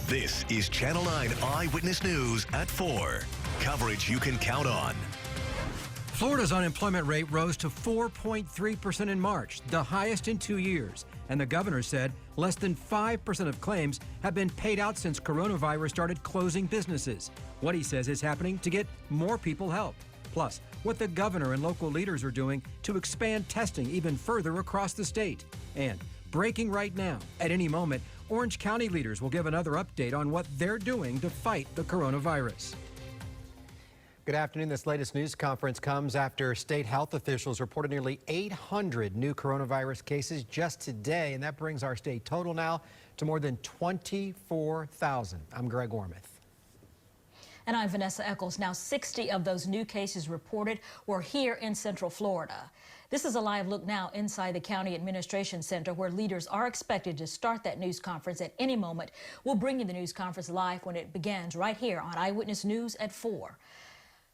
This is Channel 9 Eyewitness News at 4. Coverage you can count on. Florida's unemployment rate rose to 4.3% in March, the highest in 2 years. And the governor said less than 5% of claims have been paid out since coronavirus started closing businesses. What he says is happening to get more people help. Plus, what the governor and local leaders are doing to expand testing even further across the state. And breaking right now, at any moment, Orange County leaders will give another update on what they're doing to fight the coronavirus. Good afternoon. This latest news conference comes after state health officials reported nearly 800 new coronavirus cases just today, and that brings our state total now to more than 24,000. I'm Greg Ormuth. And I'm Vanessa Eccles. Now 60 of those new cases reported were here in Central Florida. This is a live look now inside the County Administration Center, where leaders are expected to start that news conference at any moment. We'll bring you the news conference live when it begins right here on Eyewitness News at 4.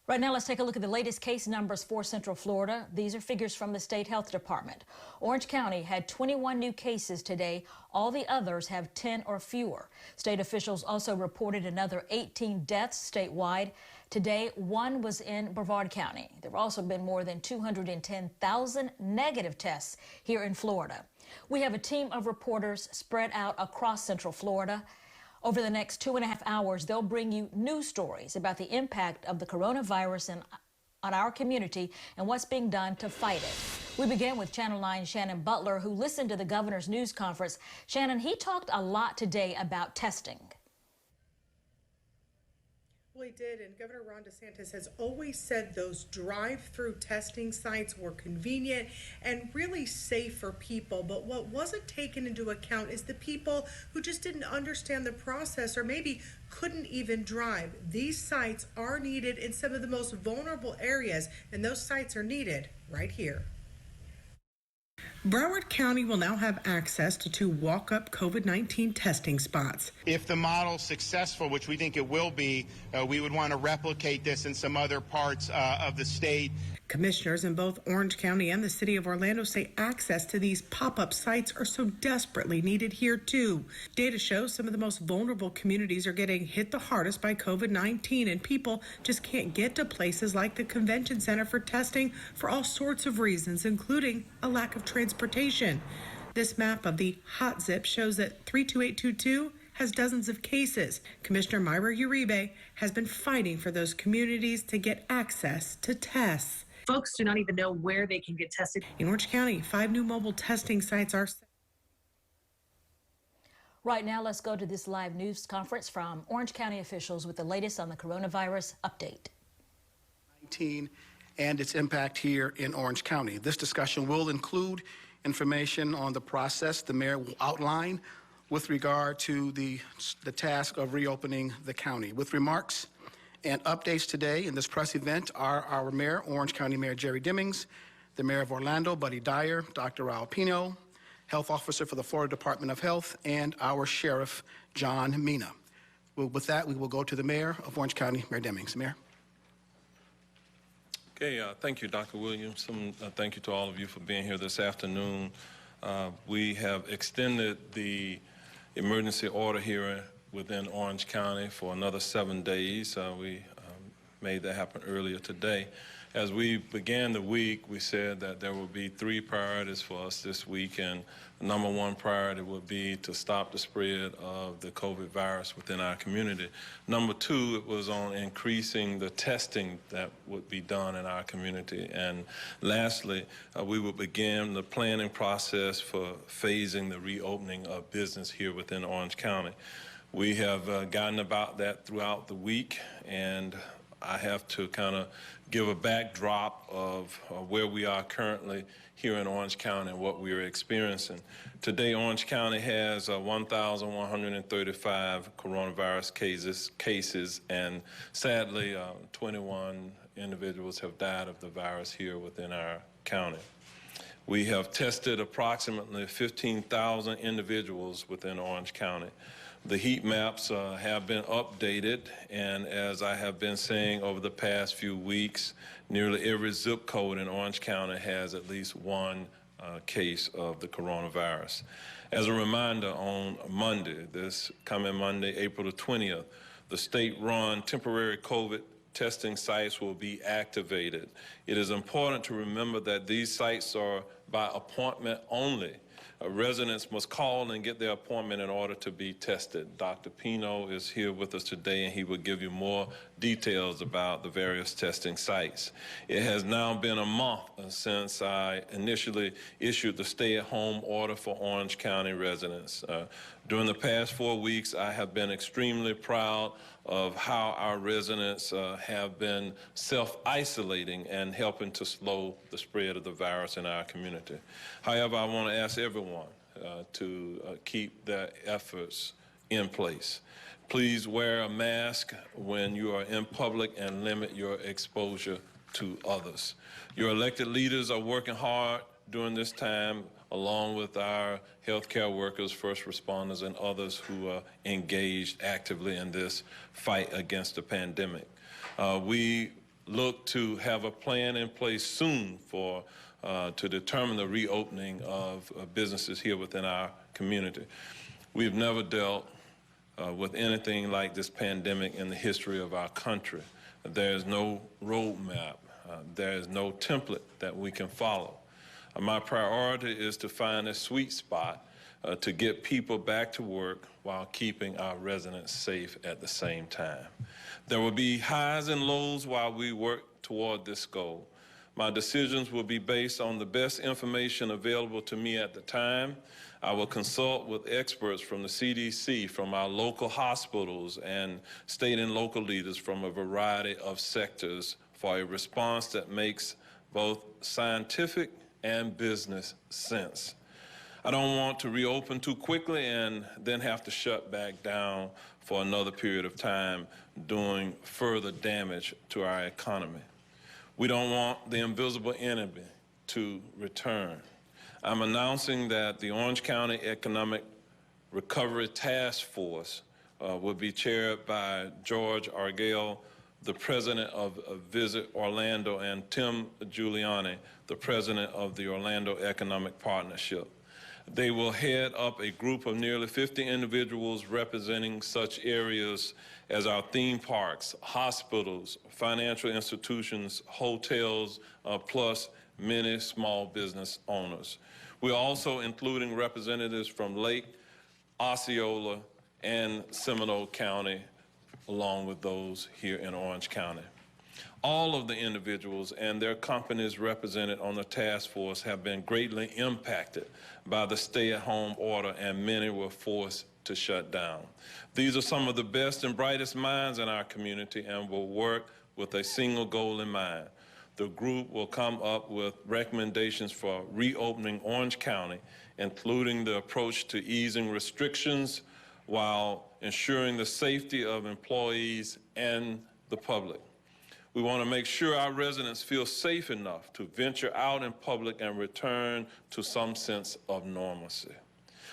Right now, let's take a look at the latest case numbers for Central Florida. These are figures from the State Health Department. Orange County had 21 new cases today. All the others have 10 or fewer. State officials also reported another 18 deaths statewide. Today, one was in Brevard County. There have also been more than 210,000 negative tests here in Florida. We have a team of reporters spread out across Central Florida. Over the next 2.5 hours, they'll bring you news stories about the impact of the coronavirus on our community and what's being done to fight it. We begin with Channel 9's Shannon Butler, who listened to the governor's news conference. Shannon, he talked a lot today about testing. Well, he did, and Governor Ron DeSantis has always said those drive-through testing sites were convenient and really safe for people. But what wasn't taken into account is the people who just didn't understand the process or maybe couldn't even drive. These sites are needed in some of the most vulnerable areas, and those sites are needed right here. Broward County will now have access to 2 walk-up COVID-19 testing spots. If the model's successful, which we think it will be, we would want to replicate this in some other parts of the state. Commissioners in both Orange County and the city of Orlando say access to these pop-up sites are so desperately needed here too. Data shows some of the most vulnerable communities are getting hit the hardest by COVID-19, and people just can't get to places like the convention center for testing for all sorts of reasons, including a lack of transportation. This map of the hot zip shows that 32822 has dozens of cases. Commissioner Myra Uribe has been fighting for those communities to get access to tests. Folks do not even know where they can get tested. In Orange County, 5 new mobile testing sites are set. Right now, let's go to this live news conference from Orange County officials with the latest on the coronavirus update. And its impact here in Orange County. This discussion will include information on the process the mayor will outline with regard to the task of reopening the county. With remarks and updates today in this press event are our mayor, Orange County Mayor Jerry Demings, the mayor of Orlando, Buddy Dyer, Dr. Raul Pino, health officer for the Florida Department of Health, and our sheriff, John Mina. With that, we will go to the mayor of Orange County, Mayor Demings. Mayor. Okay, thank you, Dr. Williams. Thank you to all of you for being here this afternoon. We have extended the emergency order here within Orange County for another 7 days. We made that happen earlier today. As we began the week, we said that there would be 3 priorities for us this week, and the number 1 priority would be to stop the spread of the COVID virus within our community. Number 2, it was on increasing the testing that would be done in our community. And lastly, we would begin the planning process for phasing the reopening of business here within Orange County. We have gotten about that throughout the week, and I have to kind of give a backdrop of where we are currently here in Orange County and what we are experiencing. Today, Orange County has 1,135 coronavirus cases, and sadly, 21 individuals have died of the virus here within our county. We have tested approximately 15,000 individuals within Orange County. The heat maps have been updated, and as I have been saying over the past few weeks, nearly every zip code in Orange County has at least one case of the coronavirus. As a reminder, on Monday, this coming Monday, April the 20th, the state-run temporary COVID testing sites will be activated. It is important to remember that these sites are by appointment only. Residents must call and get their appointment in order to be tested. Dr. Pino is here with us today, and he will give you more details about the various testing sites. It has now been a month since I initially issued the stay-at-home order for Orange County residents. During the past 4 weeks, I have been extremely proud of how our residents have been self-isolating and helping to slow the spread of the virus in our community. However, I want to ask everyone to keep their efforts in place. Please wear a mask when you are in public and limit your exposure to others. Your elected leaders are working hard during this time, along with our healthcare workers, first responders, and others who are engaged actively in this fight against the pandemic. We look to have a plan in place soon to determine the reopening of businesses here within our community. We've never dealt with anything like this pandemic in the history of our country. There is no roadmap. There is no template that we can follow. My priority is to find a sweet spot to get people back to work while keeping our residents safe at the same time. There will be highs and lows while we work toward this goal. My decisions will be based on the best information available to me at the time. I will consult with experts from the CDC, from our local hospitals, and state and local leaders from a variety of sectors for a response that makes both scientific and business sense. I don't want to reopen too quickly and then have to shut back down for another period of time, doing further damage to our economy. We don't want the invisible enemy to return. I'm announcing that the Orange County Economic Recovery Task Force will be chaired by George Argale, the president of Visit Orlando, and Tim Giuliani, the president of the Orlando Economic Partnership. They will head up a group of nearly 50 individuals representing such areas as our theme parks, hospitals, financial institutions, hotels, plus many small business owners. We're also including representatives from Lake, Osceola, and Seminole County, along with those here in Orange County. All of the individuals and their companies represented on the task force have been greatly impacted by the stay-at-home order, and many were forced to shut down. These are some of the best and brightest minds in our community and will work with a single goal in mind. The group will come up with recommendations for reopening Orange County, including the approach to easing restrictions while ensuring the safety of employees and the public. We want to make sure our residents feel safe enough to venture out in public and return to some sense of normalcy.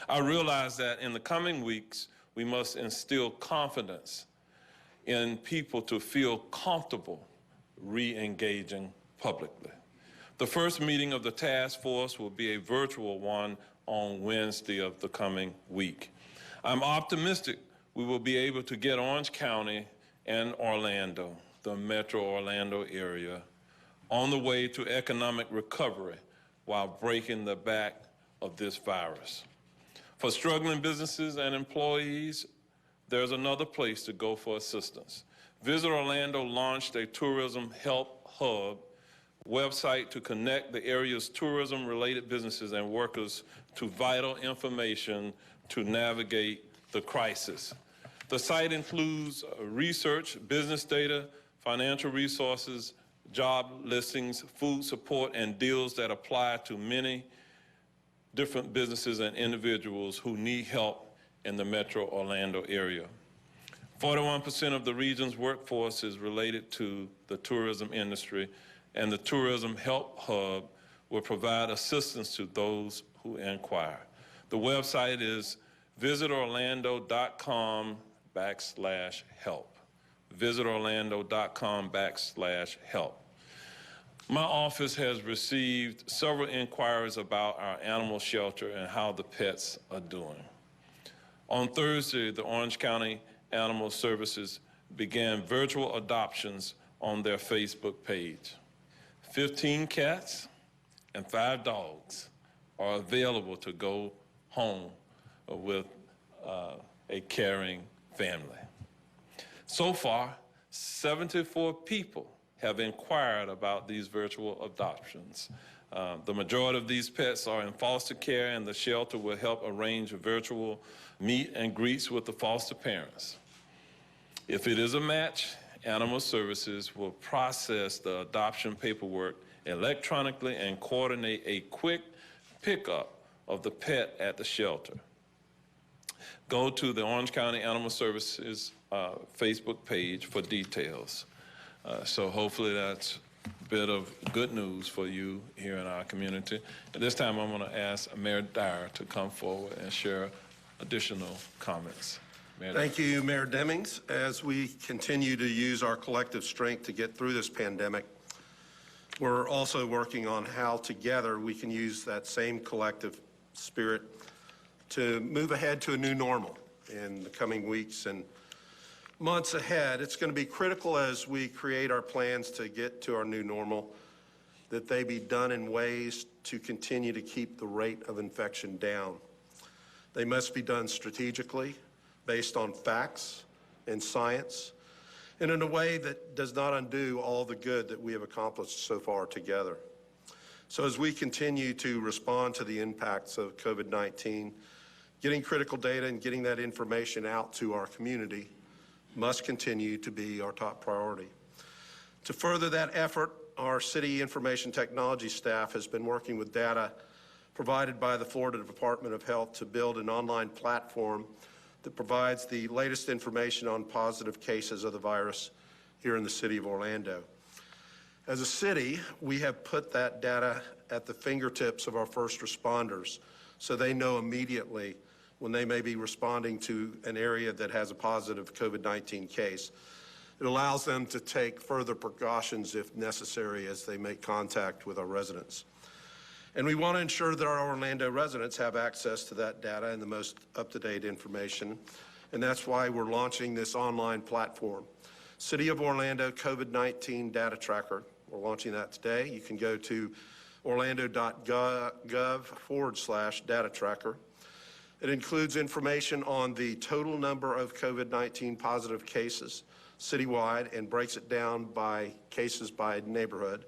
I realize that in the coming weeks, we must instill confidence in people to feel comfortable re-engaging publicly. The first meeting of the task force will be a virtual one on Wednesday of the coming week. I'm optimistic we will be able to get Orange County and Orlando, the metro Orlando area, on the way to economic recovery while breaking the back of this virus. For struggling businesses and employees, there's another place to go for assistance. Visit Orlando launched a tourism help hub website to connect the area's tourism-related businesses and workers to vital information to navigate the crisis. The site includes research, business data, financial resources, job listings, food support, and deals that apply to many different businesses and individuals who need help in the metro Orlando area. 41% of the region's workforce is related to the tourism industry, and the Tourism Help Hub will provide assistance to those who inquire. The website is visitorlando.com/help. visitorlando.com/help. My office has received several inquiries about our animal shelter and how the pets are doing. On Thursday, the Orange County Animal Services began virtual adoptions on their Facebook page. 15 cats and 5 dogs are available to go home with a caring family. So far, 74 people have inquired about these virtual adoptions. The majority of these pets are in foster care, and the shelter will help arrange virtual meet and greets with the foster parents. If it is a match, Animal Services will process the adoption paperwork electronically and coordinate a quick pickup of the pet at the shelter. Go to the Orange County Animal Services Facebook page for details. So hopefully that's a bit of good news for you here in our community. At this time, I'm going to ask Mayor Dyer to come forward and share additional comments. Mayor Thank you, Mayor Demings. As we continue to use our collective strength to get through this pandemic, we're also working on how together we can use that same collective spirit to move ahead to a new normal in the coming weeks and months ahead. It's going to be critical as we create our plans to get to our new normal that they be done in ways to continue to keep the rate of infection down. They must be done strategically, based on facts and science, and in a way that does not undo all the good that we have accomplished so far together. So as we continue to respond to the impacts of COVID-19, getting critical data and getting that information out to our community must continue to be our top priority. To further that effort, our city information technology staff has been working with data provided by the Florida Department of Health to build an online platform that provides the latest information on positive cases of the virus here in the city of Orlando. As a city, we have put that data at the fingertips of our first responders so they know immediately when they may be responding to an area that has a positive COVID-19 case. It allows them to take further precautions if necessary as they make contact with our residents. And we want to ensure that our Orlando residents have access to that data and the most up-to-date information. And that's why we're launching this online platform. City of Orlando COVID-19 Data Tracker. We're launching that today. You can go to orlando.gov/data tracker. It includes information on the total number of COVID-19 positive cases citywide and breaks it down by cases by neighborhood.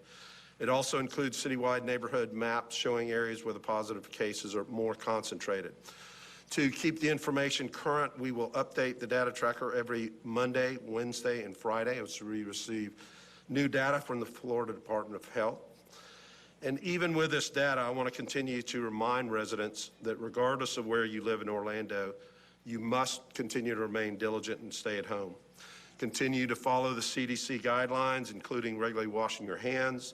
It also includes citywide neighborhood maps showing areas where the positive cases are more concentrated. To keep the information current, we will update the data tracker every Monday, Wednesday, and Friday as we receive new data from the Florida Department of Health. And even with this data, I want to continue to remind residents that regardless of where you live in Orlando, you must continue to remain diligent and stay at home. Continue to follow the CDC guidelines, including regularly washing your hands,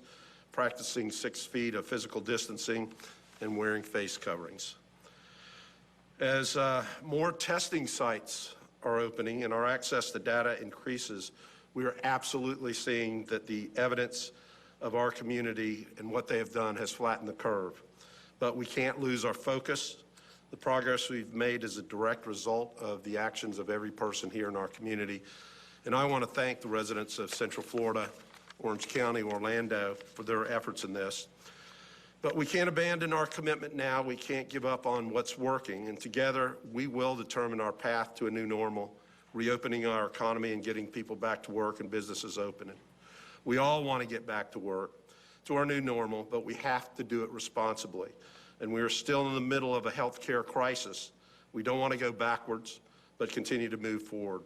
practicing 6 feet of physical distancing, and wearing face coverings. As more testing sites are opening and our access to data increases, we are absolutely seeing that the evidence of our community and what they have done has flattened the curve. But we can't lose our focus. The progress we've made is a direct result of the actions of every person here in our community. And I want to thank the residents of Central Florida, Orange County, Orlando for their efforts in this. But we can't abandon our commitment now. We can't give up on what's working. And together, we will determine our path to a new normal, reopening our economy and getting people back to work and businesses opening. We all want to get back to work, to our new normal, but we have to do it responsibly. And we are still in the middle of a healthcare crisis. We don't want to go backwards, but continue to move forward.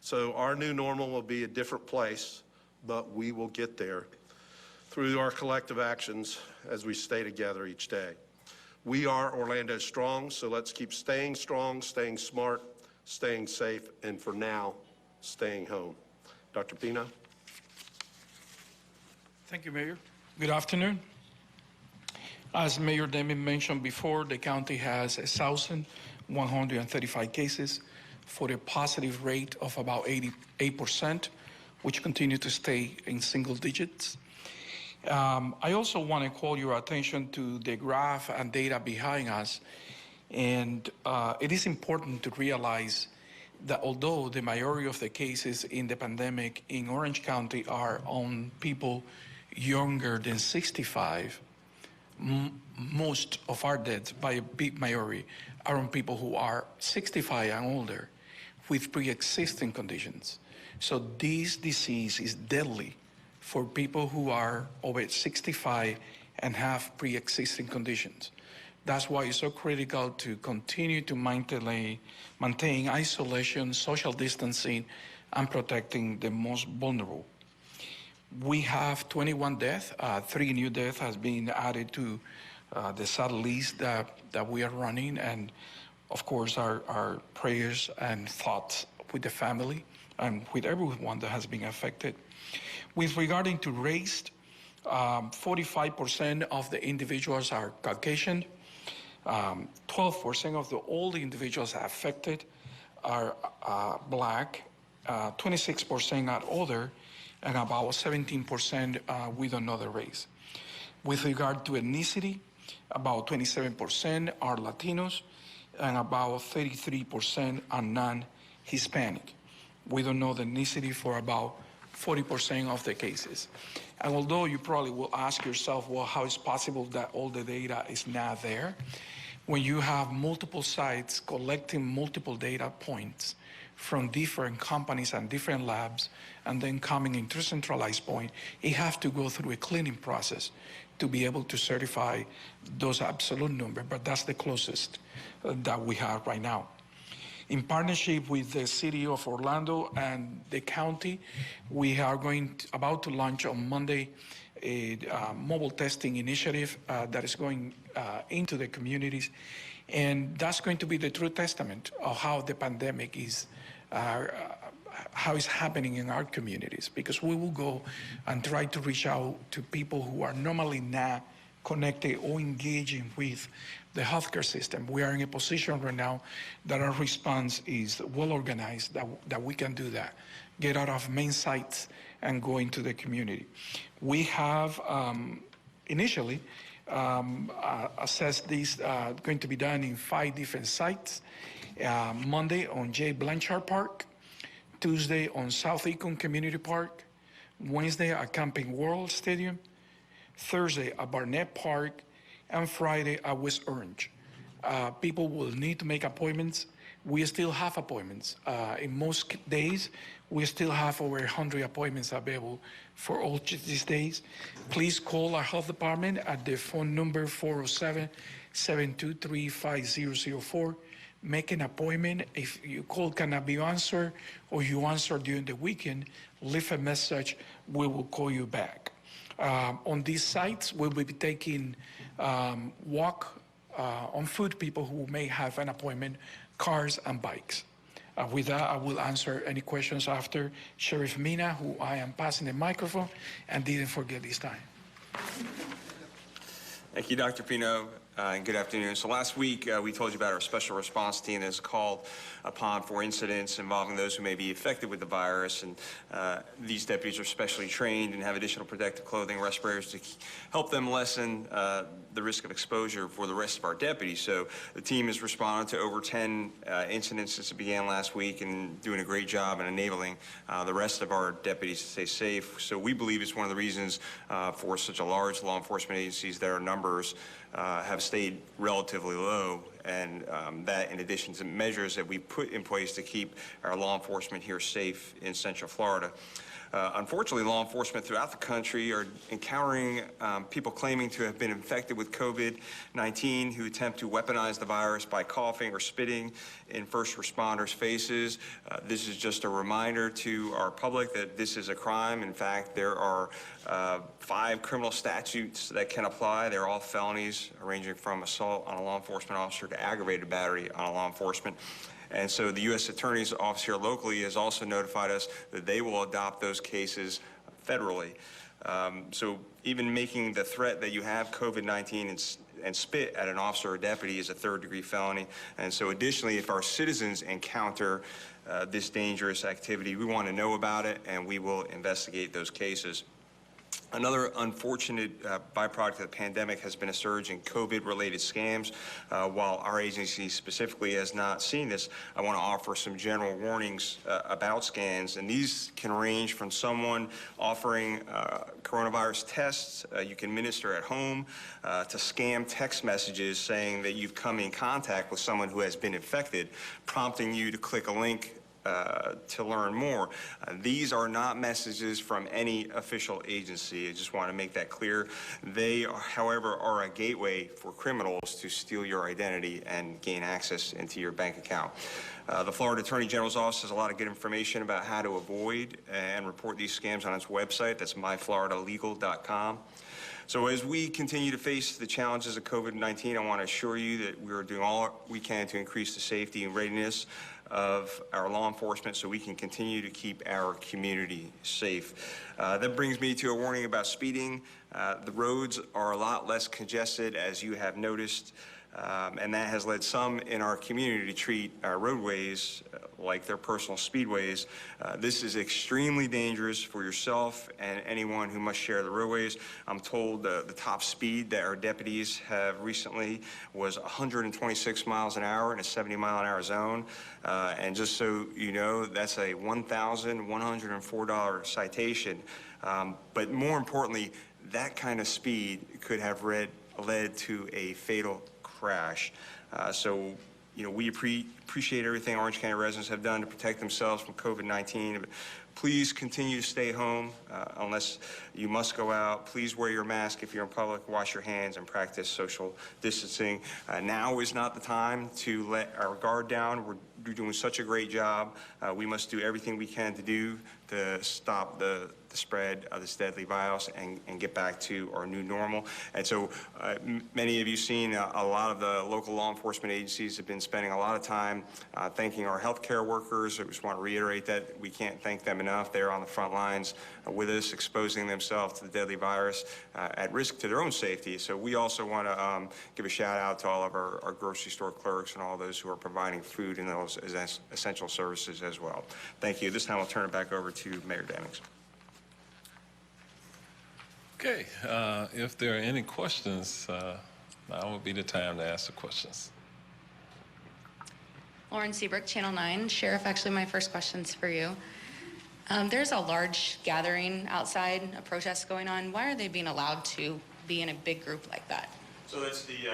So our new normal will be a different place, but we will get there through our collective actions as we stay together each day. We are Orlando Strong, so let's keep staying strong, staying smart, staying safe, and for now, staying home. Dr. Pino. Thank you, Mayor. Good afternoon. As Mayor Deming mentioned before, the county has 1,135 cases for a positive rate of about 88%, which continue to stay in single digits. I also want to call your attention to the graph and data behind us. And it is important to realize that although the majority of the cases in the pandemic in Orange County are on people younger than 65, most of our deaths, by a big majority, are on people who are 65 and older with pre-existing conditions. So this disease is deadly for people who are over 65 and have pre-existing conditions. That's why it's so critical to continue to maintain isolation, social distancing, and protecting the most vulnerable. We have 21 deaths. 3 new deaths has been added to the sad list that we are running. And of course, our prayers and thoughts with the family and with everyone that has been affected. With regarding to race, 45% of the individuals are Caucasian. 12% of all the individuals affected are Black, 26% are other, and about 17% with another race. With regard to ethnicity, about 27% are Latinos, and about 33% are non-Hispanic. We don't know the ethnicity for about 40% of the cases. And although you probably will ask yourself, well, how is it possible that all the data is not there? When you have multiple sites collecting multiple data points from different companies and different labs, and then coming into a centralized point, it has to go through a cleaning process to be able to certify those absolute numbers, but that's the closest that we have right now. In partnership with the City of Orlando and the county, we are about to launch on Monday a mobile testing initiative that is going into the communities. And that's going to be the true testament of how the pandemic is, how it's happening in our communities, because we will go and try to reach out to people who are normally not connected or engaging with the healthcare system. We are in a position right now that our response is well organized, that we can do that, get out of main sites and go into the community. We have initially assessed this going to be done in 5 different sites. Monday on J. Blanchard Park, Tuesday on South Econ Community Park, Wednesday at Camping World Stadium, Thursday at Barnett Park, and Friday at West Orange. People will need to make appointments. We still have appointments. In most days, we still have over 100 appointments available for all these days. Please call our health department at the phone number 407-723-5004. Make an appointment. If your call cannot be answered or you answer during the weekend, leave a message. We will call you back. On these sites, we'll be taking walk on foot people who may have an appointment, cars and bikes. With that, I will answer any questions after Sheriff Mina, who I am passing the microphone, and didn't forget this time. Thank you, Dr. Pino, and good afternoon. So last week, we told you about our special response team that is called upon for incidents involving those who may be affected with the virus. And these deputies are specially trained and have additional protective clothing, respirators to help them lessen the risk of exposure for the rest of our deputies. So the team has responded to over 10 incidents since it began last week and doing a great job in enabling the rest of our deputies to stay safe. So we believe it's one of the reasons for such a large law enforcement agencies that our numbers have stayed relatively low, and that in addition to measures that we put in place to keep our law enforcement here safe in Central Florida. Unfortunately, law enforcement throughout the country are encountering people claiming to have been infected with COVID-19 who attempt to weaponize the virus by coughing or spitting in first responders' faces. This is just a reminder to our public that this is a crime. In fact, there are 5 criminal statutes that can apply. They're all felonies, ranging from assault on a law enforcement officer to aggravated battery on a law enforcement. And so the U.S. Attorney's Office here locally has also notified us that they will adopt those cases federally. So even making the threat that you have COVID-19 and spit at an officer or deputy is a 3rd-degree felony. And so additionally, if our citizens encounter this dangerous activity, we want to know about it, and we will investigate those cases. Another unfortunate byproduct of the pandemic has been a surge in COVID-related scams. While our agency specifically has not seen this, I want to offer some general warnings about scams, and these can range from someone offering coronavirus tests you can administer at home to scam text messages saying that you've come in contact with someone who has been infected, prompting you to click a link to learn more. These are not messages from any official agency. I just want to make that clear. They, however, are a gateway for criminals to steal your identity and gain access into your bank account. The Florida Attorney General's office has a lot of good information about how to avoid and report these scams on its website. That's myfloridalegal.com. So as we continue to face the challenges of COVID-19, I want to assure you that we are doing all we can to increase the safety and readiness of our law enforcement so we can continue to keep our community safe. That brings me to a warning about speeding. The roads are a lot less congested, as you have noticed, and that has led some in our community to treat our roadways like their personal speedways. This is extremely dangerous for yourself and anyone who must share the roadways. I'm told the top speed that our deputies have recently was 126 miles an hour in a 70-mile-an-hour zone. And just so you know, that's a $1,104 citation. But more importantly, that kind of speed could have led to a fatal crash. So, you know, we appreciate everything Orange County residents have done to protect themselves from COVID-19. But please continue to stay home unless you must go out. Please wear your mask if you're in public, wash your hands, and practice social distancing. Now is not the time to let our guard down. We're doing such a great job. We must do everything we can to do to stop the spread of this deadly virus and get back to our new normal. And so many of you seen a lot of the local law enforcement agencies have been spending a lot of time thanking our healthcare workers. I just want to reiterate that we can't thank them enough. They're on the front lines with us, exposing themselves to the deadly virus at risk to their own safety. So we also want to give a shout out to all of our grocery store clerks and all those who are providing food and those essential services as well. Thank you. This time I'll turn it back over to Mayor Demings. Okay, if there are any questions, now would be the time to ask the questions. Lauren Seabrook, Channel 9. Sheriff, actually my first question's for you. There's a large gathering outside, a protest going on. Why are they being allowed to be in a big group like that? So that's the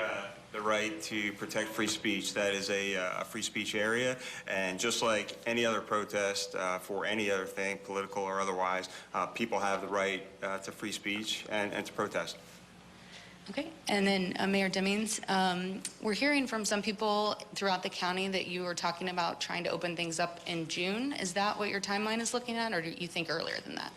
right to protect free speech. That is a free speech area, and just like any other protest for any other thing, political or otherwise, people have the right to free speech and to protest. Okay, and then Mayor Demings, we're hearing from some people throughout the county that you were talking about trying to open things up in June. Is that what your timeline is looking at, or do you think earlier than that?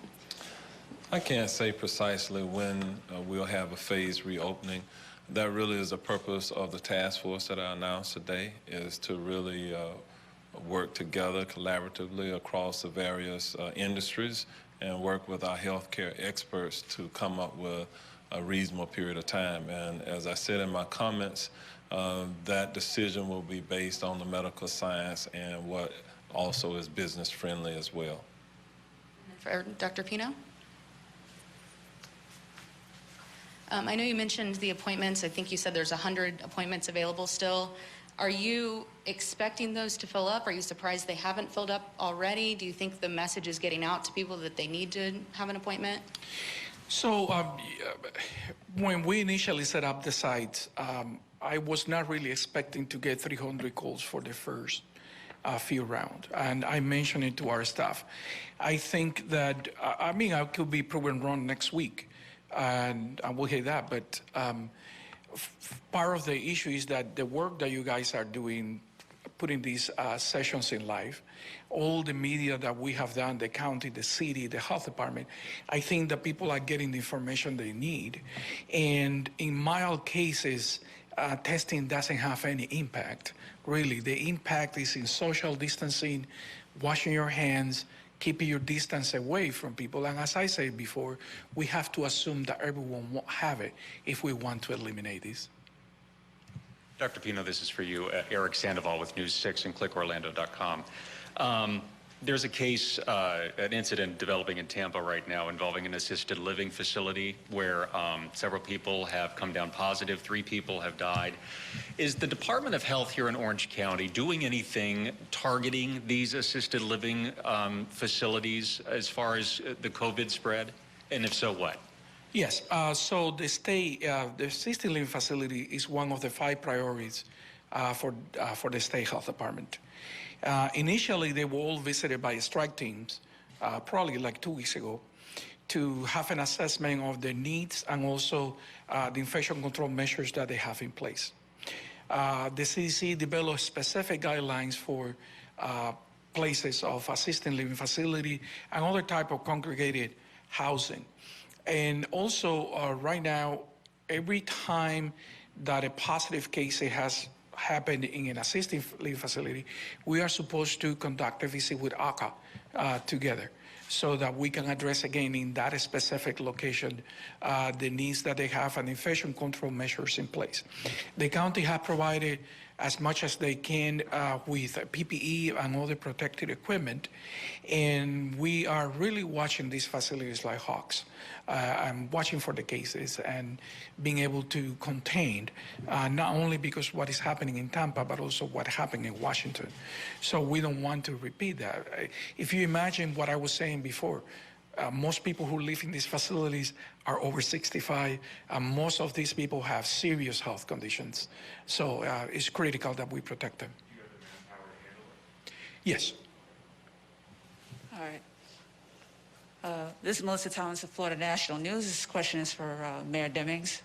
I can't say precisely when we'll have a phased reopening. That really is the purpose of the task force that I announced today, is to really work together collaboratively across the various industries and work with our healthcare experts to come up with a reasonable period of time. And as I said in my comments, that decision will be based on the medical science and what also is business friendly as well. For Dr. Pino? I know you mentioned the appointments. I think you said there's 100 appointments available still. Are you expecting those to fill up? Are you surprised they haven't filled up already? Do you think the message is getting out to people that they need to have an appointment? So when we initially set up the site, I was not really expecting to get 300 calls for the first few rounds. And I mentioned it to our staff. I think that, I mean, I could be proven wrong next week. And I will hear that, but part of the issue is that the work that you guys are doing, putting these sessions in live, all the media that we have done, the county, the city, the health department, I think that people are getting the information they need. And in mild cases, testing doesn't have any impact, really. The impact is in social distancing, washing your hands, keeping your distance away from people. And as I said before, we have to assume that everyone won't have it if we want to eliminate this. Dr. Pino, this is for you. Eric Sandoval with News 6 and ClickOrlando.com. There's a case, an incident developing in Tampa right now involving an assisted living facility where several people have come down positive, 3 people have died. Is the Department of Health here in Orange County doing anything targeting these assisted living facilities as far as the COVID spread? And if so, what? Yes, so the assisted living facility is one of the 5 priorities for the state health department. Initially, they were all visited by strike teams, probably like 2 weeks ago, to have an assessment of their needs and also the infection control measures that they have in place. The CDC developed specific guidelines for places of assisted living facility and other type of congregated housing. And also, right now, every time that a positive case has happened in an assisted living facility, we are supposed to conduct a visit with ACA together so that we can address again in that specific location the needs that they have and infection control measures in place. The county has provided as much as they can with PPE and other protective equipment, and we are really watching these facilities like hawks. I'm watching for the cases and being able to contain, not only because what is happening in Tampa, but also what happened in Washington. So we don't want to repeat that. If you imagine what I was saying before, most people who live in these facilities are over 65, and most of these people have serious health conditions. So it's critical that we protect them. Do you have the manpower to handle it? Yes. All right. This is Melissa Thomas of Florida National News. This question is for Mayor Demings.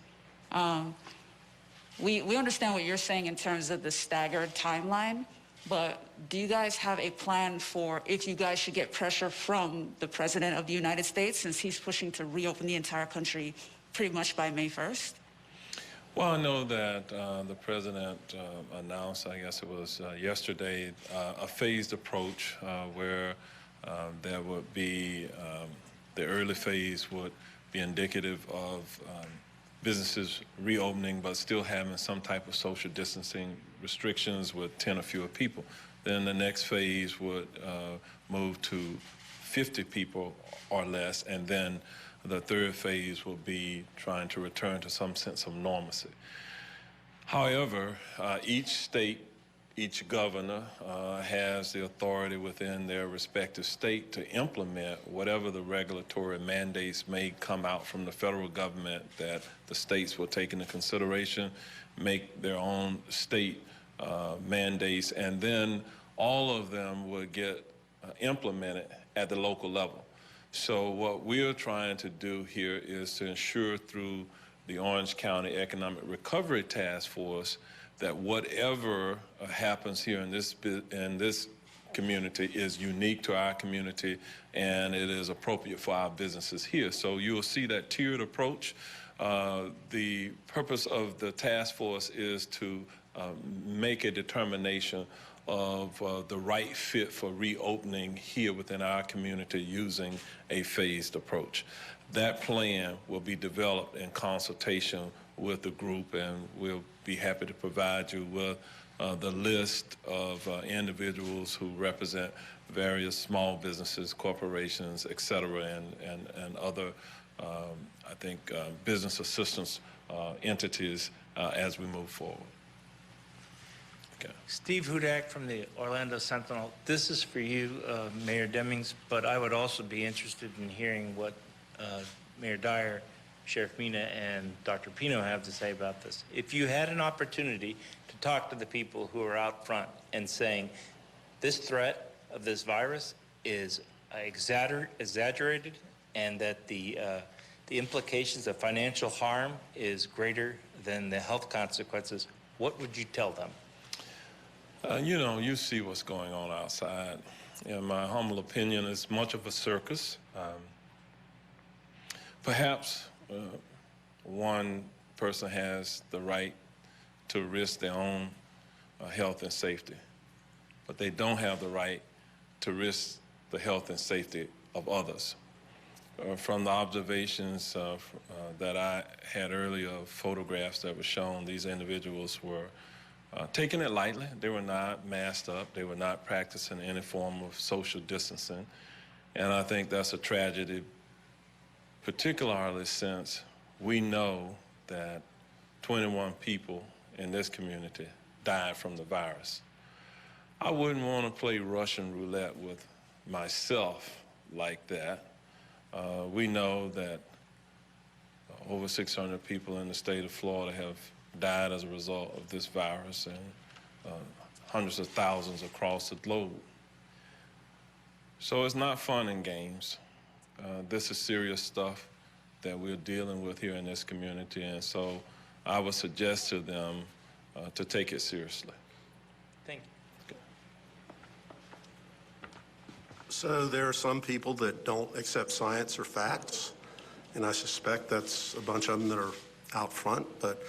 We understand what you're saying in terms of the staggered timeline, but do you guys have a plan for if you guys should get pressure from the President of the United States, since he's pushing to reopen the entire country pretty much by May 1st? Well, I know that the President announced, I guess it was yesterday, a phased approach where there would be, the early phase would be indicative of businesses reopening, but still having some type of social distancing restrictions with 10 or fewer people. Then the next phase would move to 50 people or less, and then the third phase will be trying to return to some sense of normalcy. However, each state, each governor has the authority within their respective state to implement whatever the regulatory mandates may come out from the federal government that the states will take into consideration, make their own state mandates, and then all of them will get implemented at the local level. So what we're trying to do here is to ensure through the Orange County Economic Recovery Task Force that whatever happens here in this community is unique to our community, and it is appropriate for our businesses here. So you'll see that tiered approach. The purpose of the task force is to make a determination of the right fit for reopening here within our community using a phased approach. That plan will be developed in consultation with the group, and we'll be happy to provide you with the list of individuals who represent various small businesses, corporations, et cetera, and other, I think, business assistance entities as we move forward. Okay. Steve Hudak from the Orlando Sentinel. This is for you, Mayor Demings, but I would also be interested in hearing what Mayor Dyer, Sheriff Mina, and Dr. Pino have to say about this. If you had an opportunity to talk to the people who are out front and saying this threat of this virus is exaggerated and that the implications of financial harm is greater than the health consequences, what would you tell them? You know, you see what's going on outside. In my humble opinion, it's much of a circus. Perhaps one person has the right to risk their own health and safety, but they don't have the right to risk the health and safety of others. From the observations that I had earlier of photographs that were shown, these individuals were taking it lightly. They were not masked up. They were not practicing any form of social distancing. And I think that's a tragedy, particularly since we know that 21 people in this community died from the virus. I wouldn't want to play Russian roulette with myself like that. We know that over 600 people in the state of Florida have died as a result of this virus, and hundreds of thousands across the globe. So it's not fun and games. This is serious stuff that we're dealing with here in this community, and so I would suggest to them to take it seriously. Thank you. So there are some people that don't accept science or facts, and I suspect that's a bunch of them that are out front. But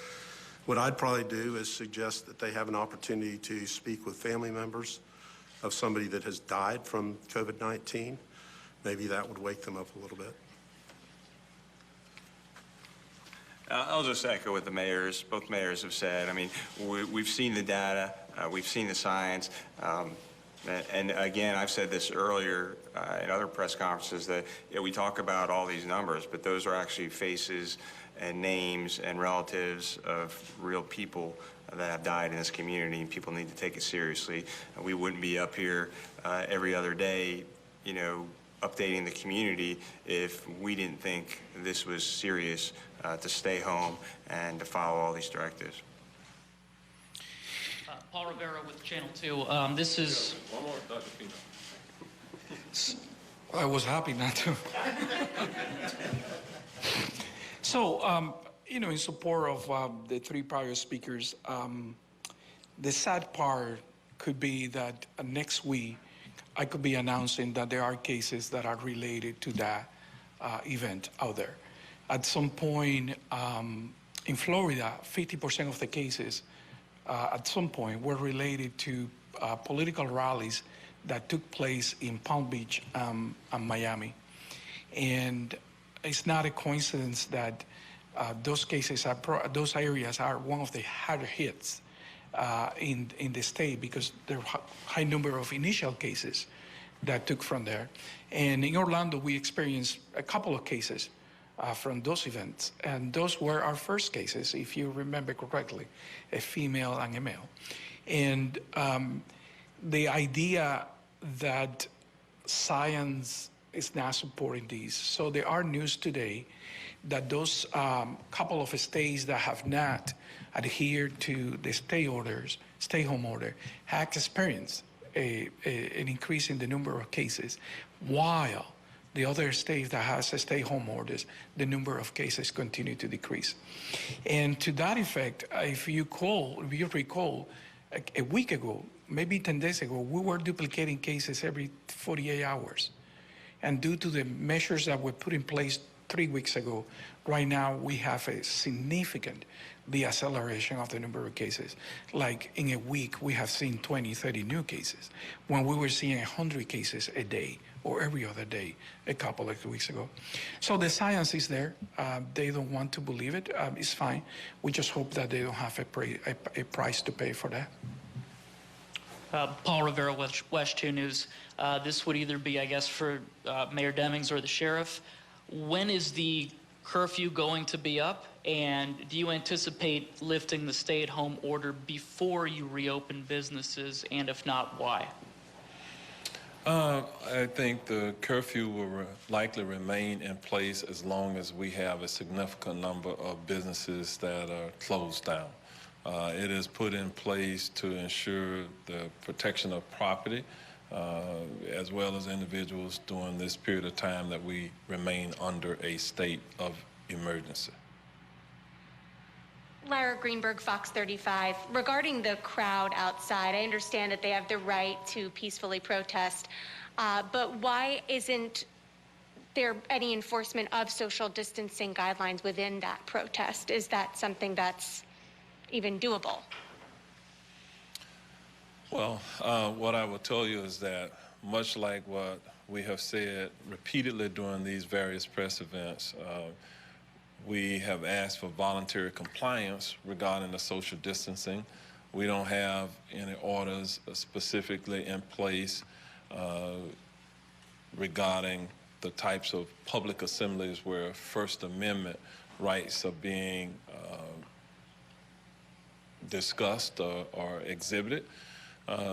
what I'd probably do is suggest that they have an opportunity to speak with family members of somebody that has died from COVID-19. Maybe that would wake them up a little bit. I'll just echo what both mayors have said. I mean, we've seen the data, we've seen the science, and again, I've said this earlier in other press conferences that we talk about all these numbers, but those are actually faces and names and relatives of real people that have died in this community, and people need to take it seriously. We wouldn't be up here every other day, you know, updating the community if we didn't think this was serious, to stay home and to follow all these directives. Paul Rivera with Channel 2. This is... One more, Dr. Pino. I was happy not to. So, you know, in support of the three prior speakers, the sad part could be that next week I could be announcing that there are cases that are related to that event out there. At some point in Florida, 50% of the cases at some point were related to political rallies that took place in Palm Beach and Miami. And it's not a coincidence that those cases those areas are one of the harder hits in the state, because there are a high number of initial cases that took from there. And in Orlando, we experienced a couple of cases from those events, and those were our first cases, if you remember correctly, a female and a male. And the idea that science is not supporting these. So there are news today that those couple of states that have not adhered to the stay home order, have experienced an increase in the number of cases, while the other states that has stay-home orders, the number of cases continue to decrease. And to that effect, if you recall, a week ago, maybe 10 days ago, we were duplicating cases every 48 hours. And due to the measures that were put in place 3 weeks ago, right now we have a significant deceleration of the number of cases. Like in a week, we have seen 20, 30 new cases, when we were seeing 100 cases a day or every other day a couple of weeks ago. So the science is there. They don't want to believe it. It's fine. We just hope that they don't have a price to pay for that. Paul Rivera with West 2 News. This would either be, I guess, for Mayor Demings or the sheriff. When is the curfew going to be up? And do you anticipate lifting the stay-at-home order before you reopen businesses? And if not, why? I think the curfew will likely remain in place as long as we have a significant number of businesses that are closed down. It is put in place to ensure the protection of property, as well as individuals during this period of time that we remain under a state of emergency. Lara Greenberg, Fox 35. Regarding the crowd outside, I understand that they have the right to peacefully protest, but why isn't there any enforcement of social distancing guidelines within that protest? Is that something that's even doable? Well, what I will tell you is that, much like what we have said repeatedly during these various press events, we have asked for voluntary compliance regarding the social distancing. We don't have any orders specifically in place regarding the types of public assemblies where First Amendment rights are being discussed or exhibited.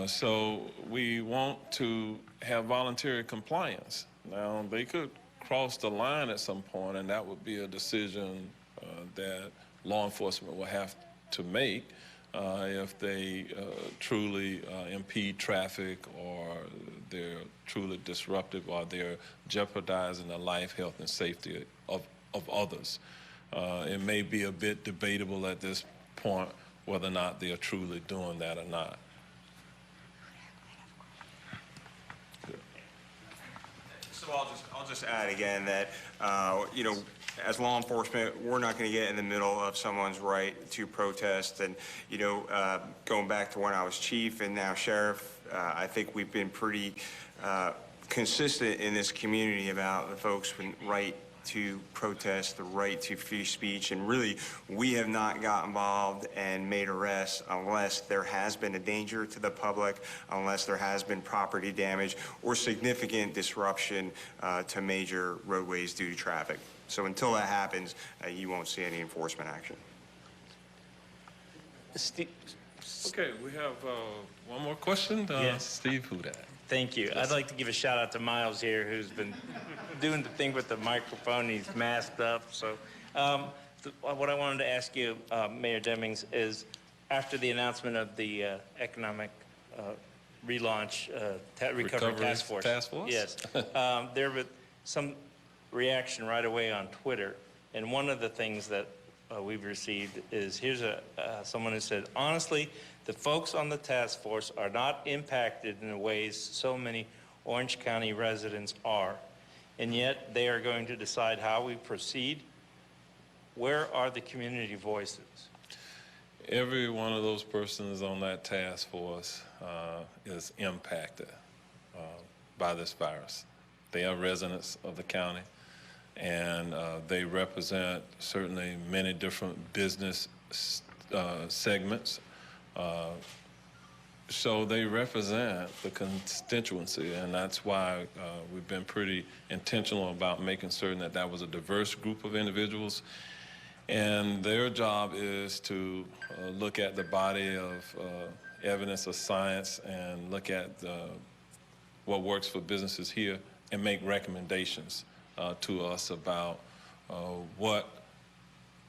So we want to have voluntary compliance. Now, they could cross the line at some point, and that would be a decision that law enforcement will have to make if they truly impede traffic, or they're truly disruptive, or they're jeopardizing the life, health, and safety of others. It may be a bit debatable at this point whether or not they are truly doing that or not. So I'll just add again that, you know, as law enforcement, we're not going to get in the middle of someone's right to protest. And, you know, going back to when I was chief and now sheriff, I think we've been pretty consistent in this community about the folks' right to protest, the right to free speech, and really we have not got involved and made arrests unless there has been a danger to the public, unless there has been property damage or significant disruption to major roadways due to traffic. So until that happens, you won't see any enforcement action. Okay, we have one more question. Yes. Steve Hudak. Thank you. I'd like to give a shout out to Miles here, who's been doing the thing with the microphone. He's masked up. So what I wanted to ask you, Mayor Demings, is after the announcement of the economic relaunch recovery task force. Yes. There was some reaction right away on Twitter. And one of the things that we've received is, here's someone who said, honestly, the folks on the task force are not impacted in the ways so many Orange County residents are, and yet they are going to decide how we proceed. Where are the community voices? Every one of those persons on that task force is impacted by this virus. They are residents of the county, and they represent certainly many different business segments. So they represent the constituency, and that's why we've been pretty intentional about making certain that that was a diverse group of individuals. And their job is to look at the body of evidence of science and look at what works for businesses here and make recommendations to us about what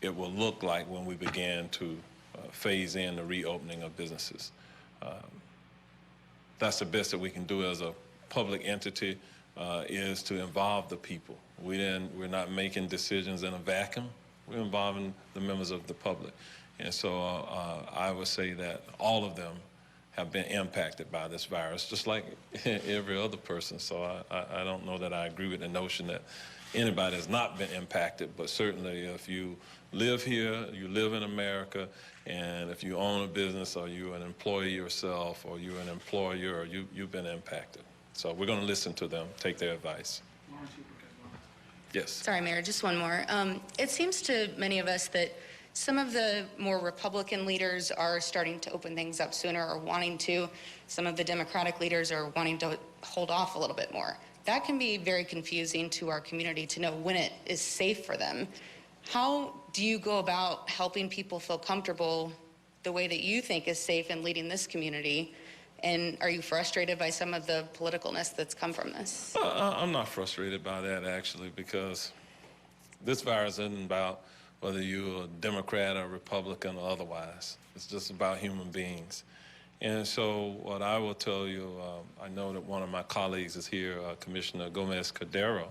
it will look like when we begin to phase in the reopening of businesses. That's the best that we can do as a public entity, is to involve the people. We're not making decisions in a vacuum. We're involving the members of the public. And so I would say that all of them have been impacted by this virus, just like every other person. So I don't know that I agree with the notion that anybody has not been impacted, but certainly if you live here, you live in America, and if you own a business or you're an employee yourself or you're an employer, you've been impacted. So we're going to listen to them, take their advice. Yes. Sorry, Mayor, just one more. It seems to many of us that some of the more Republican leaders are starting to open things up sooner or wanting to. Some of the Democratic leaders are wanting to hold off a little bit more. That can be very confusing to our community to know when it is safe for them. How do you go about helping people feel comfortable the way that you think is safe in leading this community? And are you frustrated by some of the politicalness that's come from this? I'm not frustrated by that, actually, because this virus isn't about whether you're a Democrat or Republican or otherwise. It's just about human beings. And so what I will tell you, I know that one of my colleagues is here, Commissioner Gomez-Cordero,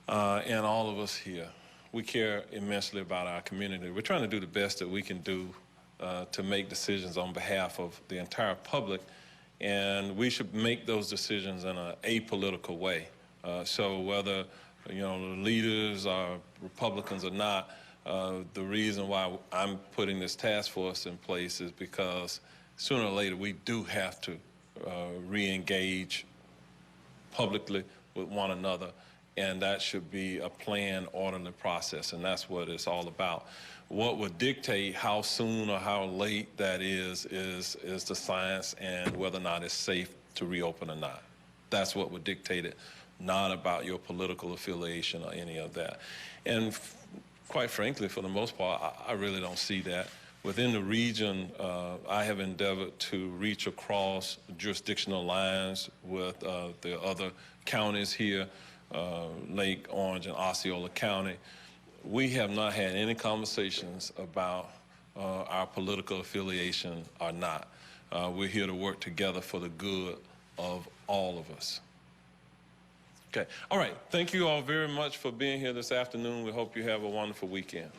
and all of us here. We care immensely about our community. We're trying to do the best that we can do to make decisions on behalf of the entire public, and we should make those decisions in an apolitical way. So whether the leaders are Republicans or not, the reason why I'm putting this task force in place is because sooner or later we do have to re-engage publicly with one another and that should be a planned, orderly process, and that's what it's all about. What would dictate how soon or how late that is the science and whether or not it's safe to reopen or not. That's what would dictate it, not about your political affiliation or any of that. And quite frankly, for the most part, I really don't see that. Within the region, I have endeavored to reach across jurisdictional lines with the other counties here, Lake, Orange, and Osceola County. We have not had any conversations about our political affiliation or not. We're here to work together for the good of all of us. Okay. All right. Thank you all very much for being here this afternoon. We hope you have a wonderful weekend.